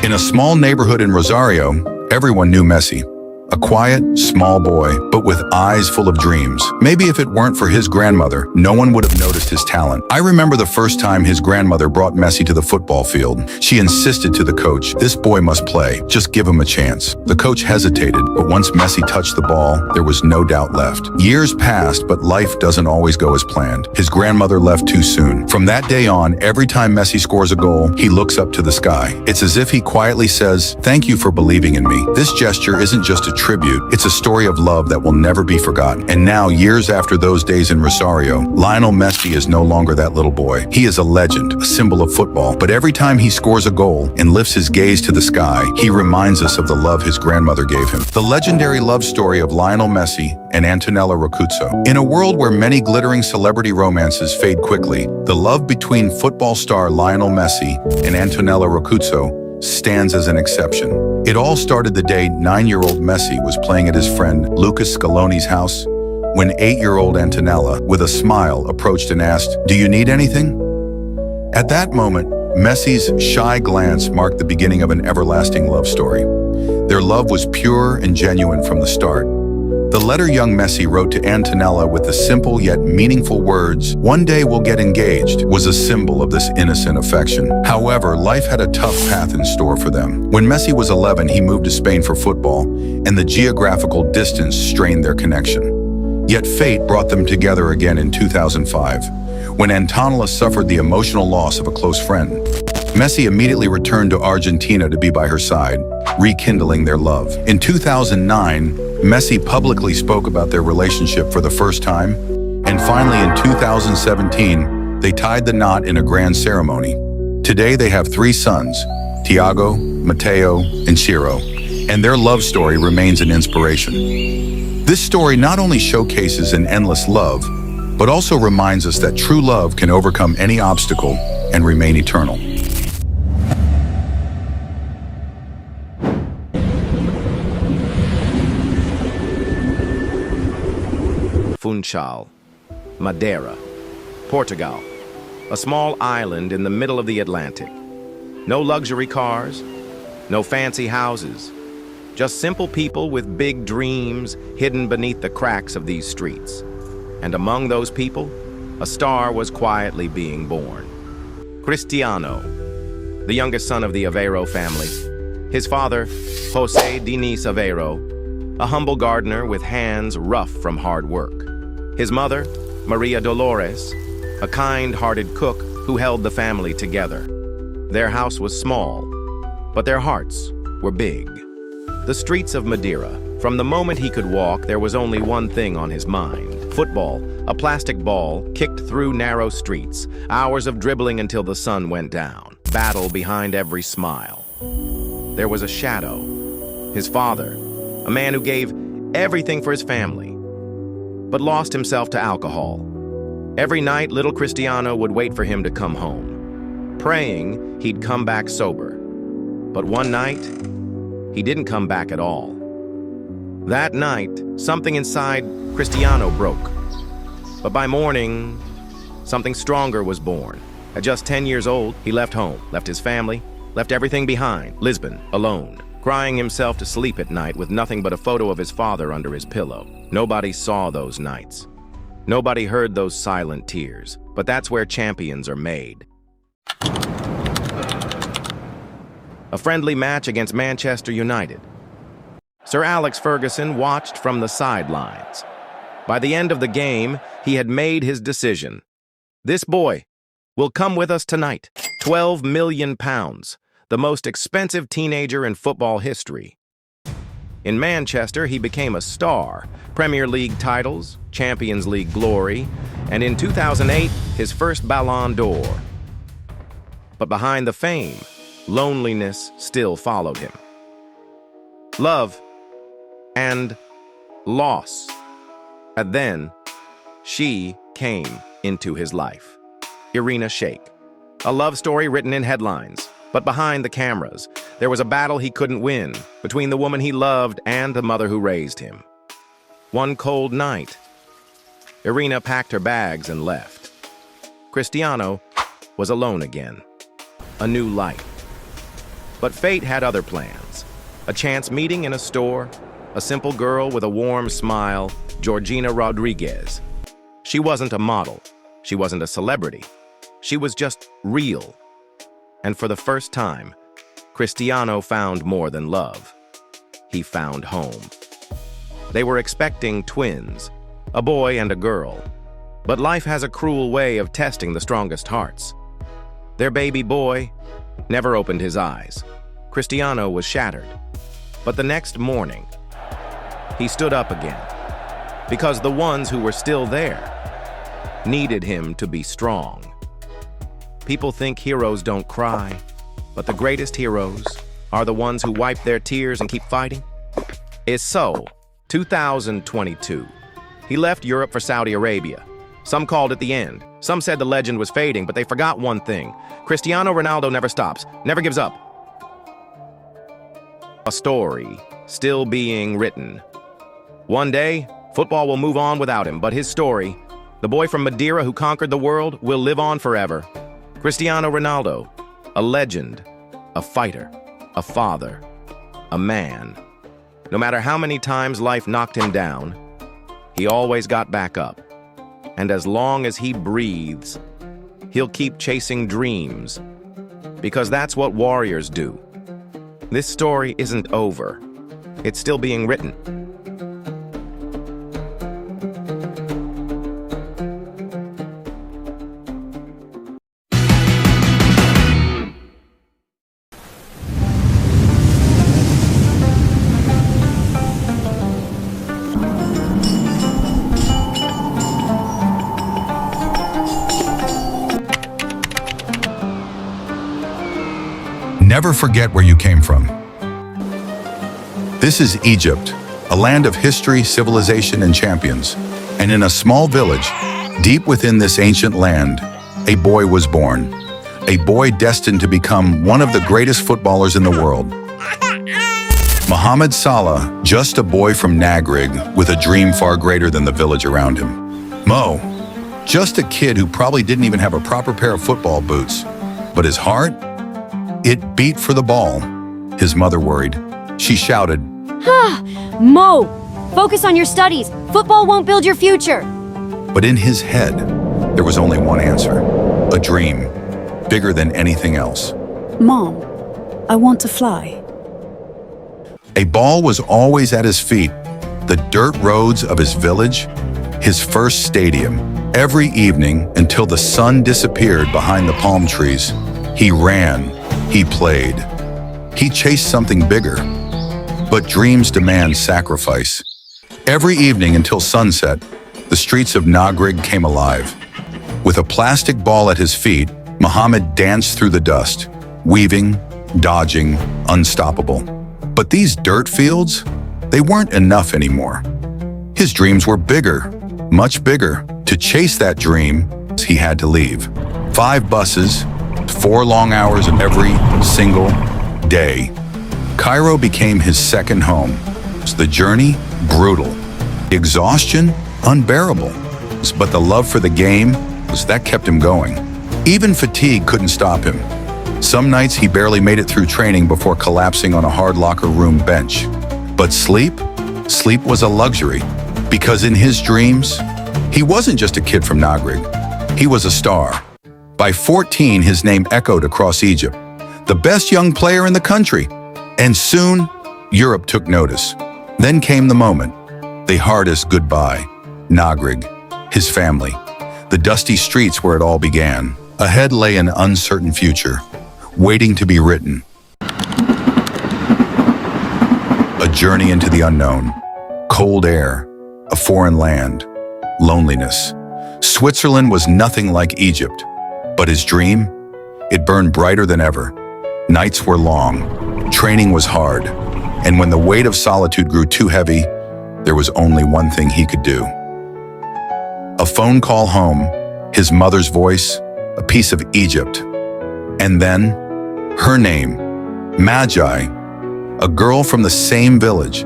In a small neighborhood in Rosario, everyone knew Messi. A quiet, small boy, but with eyes full of dreams. Maybe if it weren't for his grandmother, no one would have noticed his talent. I remember the first time his grandmother brought Messi to the football field. She insisted to the coach, "This boy must play, just give him a chance." The coach hesitated, but once Messi touched the ball, there was no doubt left. Years passed, but life doesn't always go as planned. His grandmother left too soon. From that day on, every time Messi scores a goal, he looks up to the sky. It's as if he quietly says, "Thank you for believing in me." This gesture isn't just a tribute, it's a story of love that will never be forgotten. And now, years after those days in Rosario, Lionel Messi is no longer that little boy. He is a legend, a symbol of football. But every time he scores a goal and lifts his gaze to the sky, he reminds us of the love his grandmother gave him. The legendary love story of Lionel Messi and Antonella. In a world where many glittering celebrity romances fade quickly, the love between football star Lionel Messi and Antonella stands as an exception. It all started the day 9-year-old Messi was playing at his friend Lucas Scaloni's house when 8-year-old Antonella, with a smile, approached and asked, "Do you need anything?" At that moment, Messi's shy glance marked the beginning of an everlasting love story. Their love was pure and genuine from the start. The letter young Messi wrote to Antonella with the simple yet meaningful words, "One day we'll get engaged," was a symbol of this innocent affection. However, life had a tough path in store for them. When Messi was 11, he moved to Spain for football, and the geographical distance strained their connection. Yet fate brought them together again in 2005, when Antonella suffered the emotional loss of a close friend. Messi immediately returned to Argentina to be by her side, rekindling their love. In 2009, Messi publicly spoke about their relationship for the first time, and finally in 2017, they tied the knot in a grand ceremony. Today they have 3 sons, Tiago, Mateo, and Ciro, and their love story remains an inspiration. This story not only showcases an endless love, but also reminds us that true love can overcome any obstacle and remain eternal. Funchal, Madeira, Portugal, a small island in the middle of the Atlantic. No luxury cars, no fancy houses, just simple people with big dreams hidden beneath the cracks of these streets. And among those people, a star was quietly being born. Cristiano, the youngest son of the Aveiro family. His father, José Diniz Aveiro, a humble gardener with hands rough from hard work. His mother, Maria Dolores, a kind-hearted cook who held the family together. Their house was small, but their hearts were big. The streets of Madeira. From the moment he could walk, there was only one thing on his mind. Football, a plastic ball kicked through narrow streets, hours of dribbling until the sun went down. Battle behind every smile. There was a shadow. His father, a man who gave everything for his family, but lost himself to alcohol. Every night, little Cristiano would wait for him to come home, praying he'd come back sober. But one night, he didn't come back at all. That night, something inside Cristiano broke. But by morning, something stronger was born. At just 10 years old, he left home, left his family, left everything behind, Lisbon, alone, crying himself to sleep at night with nothing but a photo of his father under his pillow. Nobody saw those nights. Nobody heard those silent tears. But that's where champions are made. A friendly match against Manchester United. Sir Alex Ferguson watched from the sidelines. By the end of the game, he had made his decision. This boy will come with us tonight. £12 million, the most expensive teenager in football history. In Manchester, he became a star. Premier League titles, Champions League glory, and in 2008, his first Ballon d'Or. But behind the fame, loneliness still followed him. Love and loss. And then, she came into his life. Irina Shayk. A love story written in headlines. But behind the cameras, there was a battle he couldn't win between the woman he loved and the mother who raised him. One cold night, Irina packed her bags and left. Cristiano was alone again. A new life. But fate had other plans. A chance meeting in a store, a simple girl with a warm smile, Georgina Rodriguez. She wasn't a model. She wasn't a celebrity. She was just real. And for the first time, Cristiano found more than love. He found home. They were expecting twins, a boy and a girl. But life has a cruel way of testing the strongest hearts. Their baby boy never opened his eyes. Cristiano was shattered. But the next morning, he stood up again, because the ones who were still there needed him to be strong. People think heroes don't cry, but the greatest heroes are the ones who wipe their tears and keep fighting. It's so, 2022. He left Europe for Saudi Arabia. Some called it the end. Some said the legend was fading, but they forgot one thing. Cristiano Ronaldo never stops, never gives up. A story still being written. One day, football will move on without him, but his story, the boy from Madeira who conquered the world, will live on forever. Cristiano Ronaldo, a legend, a fighter, a father, a man. No matter how many times life knocked him down, he always got back up. And as long as he breathes, he'll keep chasing dreams, because that's what warriors do. This story isn't over. It's still being written. Never forget where you came from. This is Egypt, a land of history, civilization, and champions. And in a small village, deep within this ancient land, a boy was born. A boy destined to become one of the greatest footballers in the world. Mohamed Salah, just a boy from Nagrig with a dream far greater than the village around him. Mo, just a kid who probably didn't even have a proper pair of football boots. But his heart? It beat for the ball. His mother worried. She shouted, Mo, focus on your studies. Football won't build your future. But in his head, there was only one answer. A dream, bigger than anything else. Mom, I want to fly. A ball was always at his feet. The dirt roads of his village, his first stadium. Every evening until the sun disappeared behind the palm trees, he ran. He played. He chased something bigger. But dreams demand sacrifice. Every evening until sunset, the streets of Nagrig came alive. With a plastic ball at his feet, Mohammed danced through the dust, weaving, dodging, unstoppable. But these dirt fields, they weren't enough anymore. His dreams were bigger, much bigger. To chase that dream, he had to leave. 5 buses, 4 long hours in every single day. Cairo became his second home. The journey, brutal. The exhaustion, unbearable. But the love for the game, that kept him going. Even fatigue couldn't stop him. Some nights he barely made it through training before collapsing on a hard locker room bench. But sleep was a luxury. Because in his dreams, he wasn't just a kid from Nagrig. He was a star. By 14, his name echoed across Egypt, the best young player in the country. And soon, Europe took notice. Then came the moment, the hardest goodbye. Nagrig, his family, the dusty streets where it all began. Ahead lay an uncertain future, waiting to be written. A journey into the unknown, cold air, a foreign land, loneliness. Switzerland was nothing like Egypt. But his dream? It burned brighter than ever. Nights were long, training was hard, and when the weight of solitude grew too heavy, there was only one thing he could do. A phone call home, his mother's voice, a piece of Egypt. And then, her name, Magi, a girl from the same village,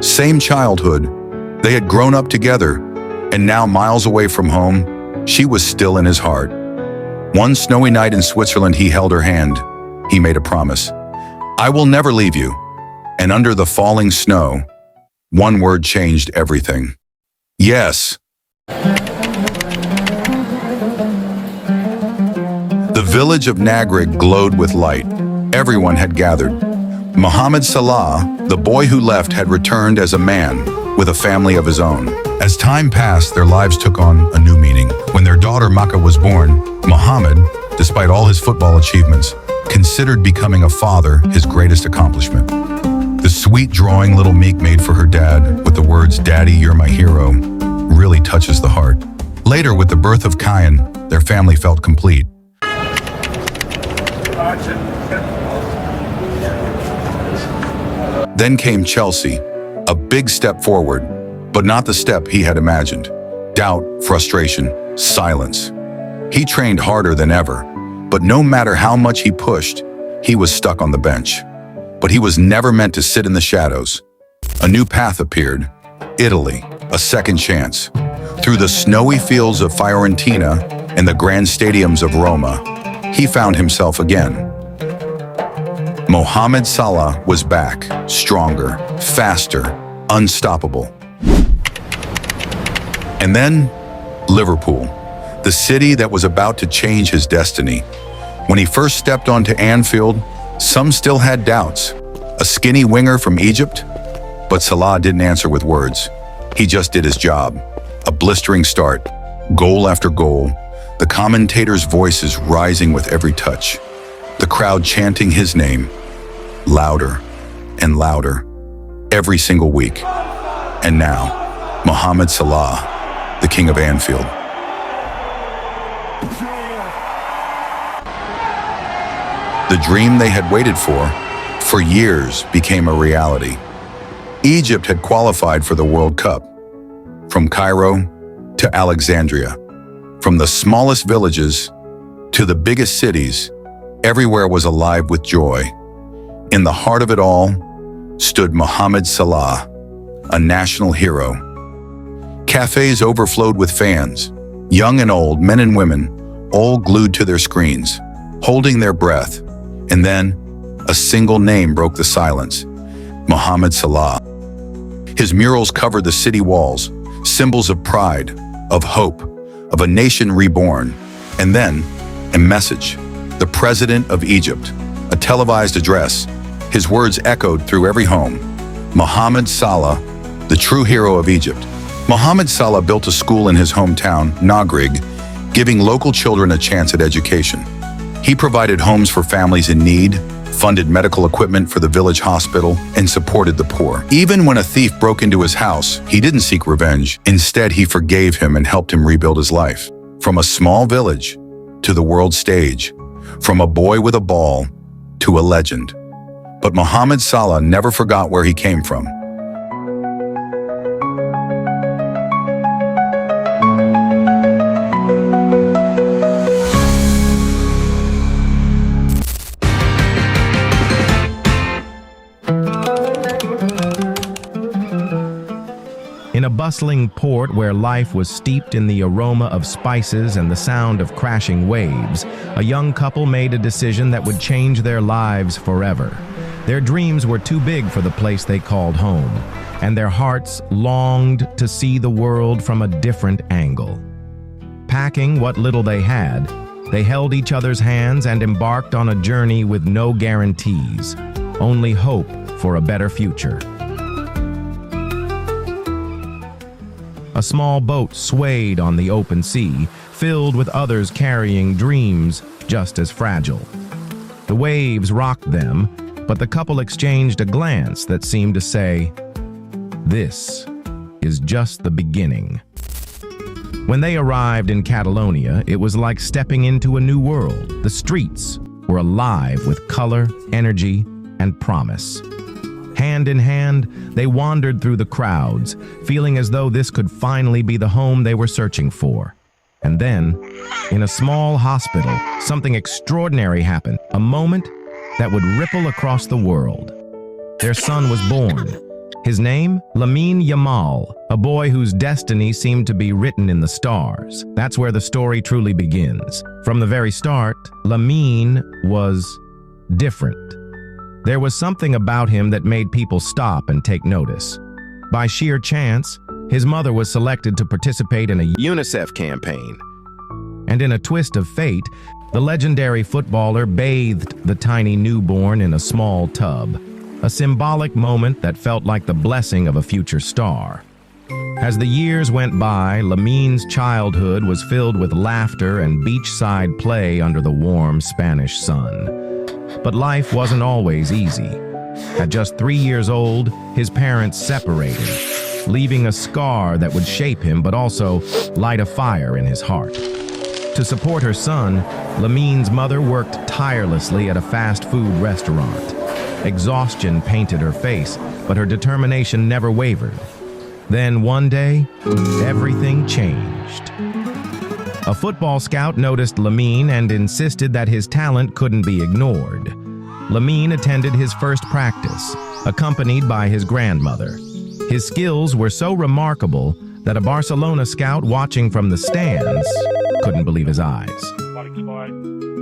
same childhood. They had grown up together, and now miles away from home, she was still in his heart. One snowy night in Switzerland, he held her hand. He made a promise. I will never leave you. And under the falling snow, one word changed everything. Yes. The village of Nagrig glowed with light. Everyone had gathered. Mohamed Salah, the boy who left, had returned as a man with a family of his own. As time passed, their lives took on a new meaning. When their daughter Maka was born, Mohamed, despite all his football achievements, considered becoming a father his greatest accomplishment. The sweet drawing little Meek made for her dad with the words, "Daddy, you're my hero," really touches the heart. Later, with the birth of Kyan, their family felt complete. Then came Chelsea, a big step forward, but not the step he had imagined. Doubt, frustration, silence. He trained harder than ever, but no matter how much he pushed, he was stuck on the bench. But he was never meant to sit in the shadows. A new path appeared. Italy, a second chance. Through the snowy fields of Fiorentina and the grand stadiums of Roma, he found himself again. Mohamed Salah was back, stronger, faster, unstoppable. And then, Liverpool, the city that was about to change his destiny. When he first stepped onto Anfield, some still had doubts. A skinny winger from Egypt? But Salah didn't answer with words. He just did his job. A blistering start, goal after goal, the commentators' voices rising with every touch, the crowd chanting his name, louder and louder, every single week. And now, Mohamed Salah, the king of Anfield. The dream they had waited for years, became a reality. Egypt had qualified for the World Cup. From Cairo to Alexandria, from the smallest villages to the biggest cities, everywhere was alive with joy. In the heart of it all stood Mohamed Salah, a national hero. Cafes overflowed with fans, young and old, men and women, all glued to their screens, holding their breath. And then, a single name broke the silence: Mohamed Salah. His murals covered the city walls, symbols of pride, of hope, of a nation reborn. And then, a message: the President of Egypt, a televised address. His words echoed through every home: Mohamed Salah, the true hero of Egypt. Mohamed Salah built a school in his hometown, Nagrig, giving local children a chance at education. He provided homes for families in need, funded medical equipment for the village hospital, and supported the poor. Even when a thief broke into his house, he didn't seek revenge. Instead, he forgave him and helped him rebuild his life. From a small village to the world stage, from a boy with a ball to a legend. But Mohamed Salah never forgot where he came from. In a bustling port where life was steeped in the aroma of spices and the sound of crashing waves, a young couple made a decision that would change their lives forever. Their dreams were too big for the place they called home, and their hearts longed to see the world from a different angle. Packing what little they had, they held each other's hands and embarked on a journey with no guarantees, only hope for a better future. A small boat swayed on the open sea, filled with others carrying dreams just as fragile. The waves rocked them, but the couple exchanged a glance that seemed to say, "This is just the beginning." When they arrived in Catalonia, it was like stepping into a new world. The streets were alive with color, energy, and promise. Hand in hand, they wandered through the crowds, feeling as though this could finally be the home they were searching for. And then, in a small hospital, something extraordinary happened, a moment that would ripple across the world. Their son was born. His name? Lamine Yamal, a boy whose destiny seemed to be written in the stars. That's where the story truly begins. From the very start, Lamine was different. There was something about him that made people stop and take notice. By sheer chance, his mother was selected to participate in a UNICEF campaign. And in a twist of fate, the legendary footballer bathed the tiny newborn in a small tub, a symbolic moment that felt like the blessing of a future star. As the years went by, Lamine's childhood was filled with laughter and beachside play under the warm Spanish sun. But life wasn't always easy. At just 3 years old, his parents separated, leaving a scar that would shape him but also light a fire in his heart. To support her son, Lamine's mother worked tirelessly at a fast food restaurant. Exhaustion painted her face, but her determination never wavered. Then one day, everything changed. A football scout noticed Lamine and insisted that his talent couldn't be ignored. Lamine attended his first practice, accompanied by his grandmother. His skills were so remarkable that a Barcelona scout watching from the stands couldn't believe his eyes.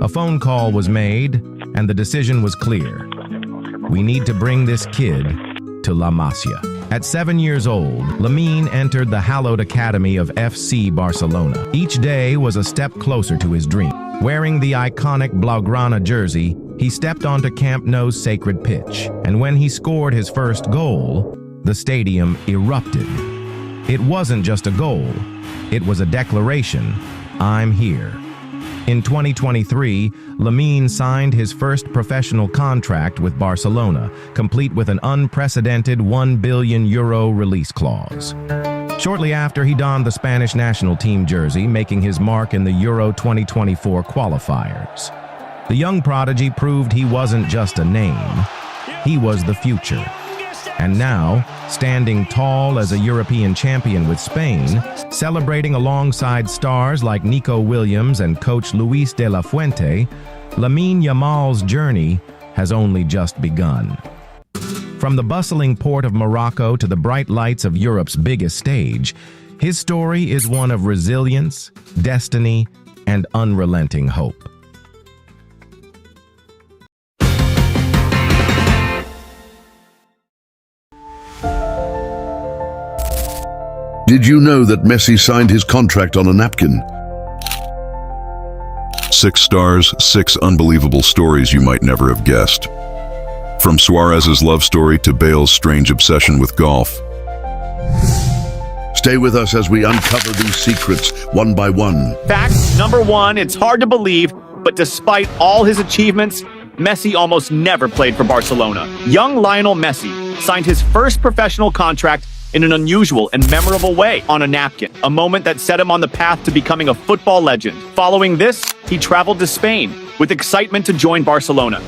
A phone call was made, and the decision was clear. We need to bring this kid to La Masia. At 7 years old, Lamine entered the hallowed academy of FC Barcelona. Each day was a step closer to his dream. Wearing the iconic Blaugrana jersey, he stepped onto Camp Nou's sacred pitch, and when he scored his first goal, the stadium erupted. It wasn't just a goal, it was a declaration: I'm here. In 2023, Lamine signed his first professional contract with Barcelona, complete with an unprecedented €1 billion release clause. Shortly after, he donned the Spanish national team jersey, making his mark in the Euro 2024 qualifiers. The young prodigy proved he wasn't just a name, he was the future. And now, standing tall as a European champion with Spain, celebrating alongside stars like Nico Williams and coach Luis de la Fuente, Lamine Yamal's journey has only just begun. From the bustling port of Morocco to the bright lights of Europe's biggest stage, his story is one of resilience, destiny, and unrelenting hope. Did you know that Messi signed his contract on a napkin? 6 stars, 6 unbelievable stories you might never have guessed. From Suarez's love story to Bale's strange obsession with golf. Stay with us as we uncover these secrets one by one. Fact number 1, it's hard to believe, but despite all his achievements, Messi almost never played for Barcelona. Young Lionel Messi signed his first professional contract in an unusual and memorable way on a napkin, a moment that set him on the path to becoming a football legend. Following this, he traveled to Spain with excitement to join Barcelona.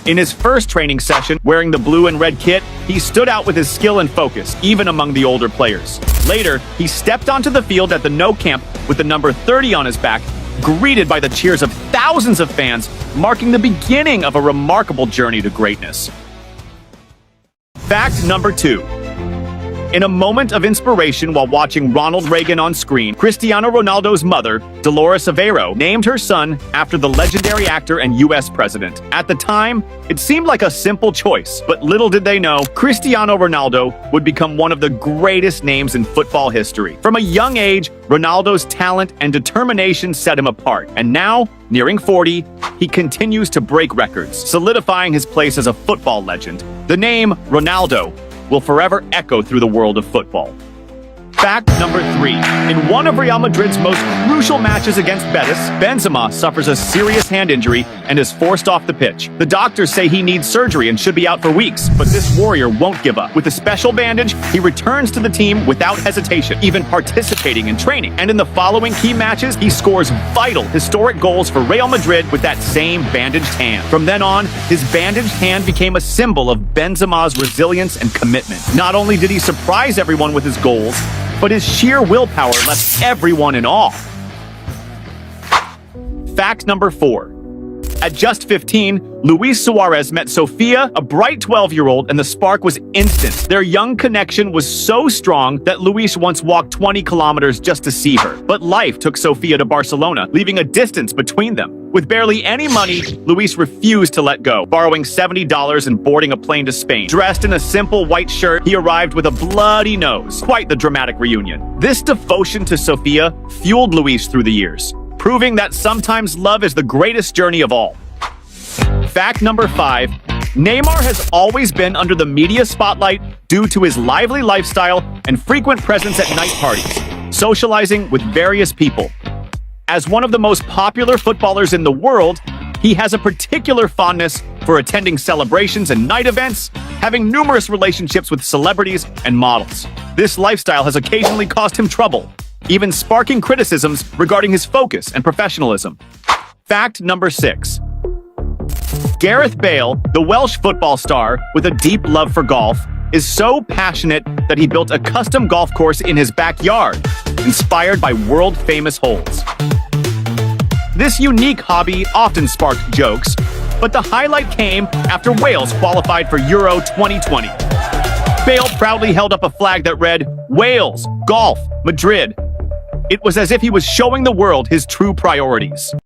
In his first training session, wearing the blue and red kit, he stood out with his skill and focus, even among the older players. Later, he stepped onto the field at the Nou Camp with the number 30 on his back, greeted by the cheers of thousands of fans, marking the beginning of a remarkable journey to greatness. Fact number 2. In a moment of inspiration while watching Ronald Reagan on screen, Cristiano Ronaldo's mother, Dolores Aveiro, named her son after the legendary actor and U.S. president. At the time, it seemed like a simple choice, but little did they know, Cristiano Ronaldo would become one of the greatest names in football history. From a young age, Ronaldo's talent and determination set him apart, and now, nearing 40, he continues to break records, solidifying his place as a football legend. The name Ronaldo will forever echo through the world of football. Fact number 3. In one of Real Madrid's most crucial matches against Betis, Benzema suffers a serious hand injury and is forced off the pitch. The doctors say he needs surgery and should be out for weeks, but this warrior won't give up. With a special bandage, he returns to the team without hesitation, even participating in training. And in the following key matches, he scores vital, historic goals for Real Madrid with that same bandaged hand. From then on, his bandaged hand became a symbol of Benzema's resilience and commitment. Not only did he surprise everyone with his goals, but his sheer willpower left everyone in awe. Fact number 4. At just 15, Luis Suárez met Sofia, a bright 12-year-old, and the spark was instant. Their young connection was so strong that Luis once walked 20 kilometers just to see her. But life took Sofia to Barcelona, leaving a distance between them. With barely any money, Luis refused to let go, borrowing $70 and boarding a plane to Spain. Dressed in a simple white shirt, he arrived with a bloody nose. Quite the dramatic reunion. This devotion to Sofia fueled Luis through the years, proving that sometimes love is the greatest journey of all. Fact number 5. Neymar has always been under the media spotlight due to his lively lifestyle and frequent presence at night parties, socializing with various people. As one of the most popular footballers in the world, he has a particular fondness for attending celebrations and night events, having numerous relationships with celebrities and models. This lifestyle has occasionally caused him trouble, even sparking criticisms regarding his focus and professionalism. Fact number 6. Gareth Bale, the Welsh football star with a deep love for golf, is so passionate that he built a custom golf course in his backyard, inspired by world-famous holes. This unique hobby often sparked jokes, but the highlight came after Wales qualified for Euro 2020. Bale proudly held up a flag that read, "Wales, Golf, Madrid." It was as if he was showing the world his true priorities.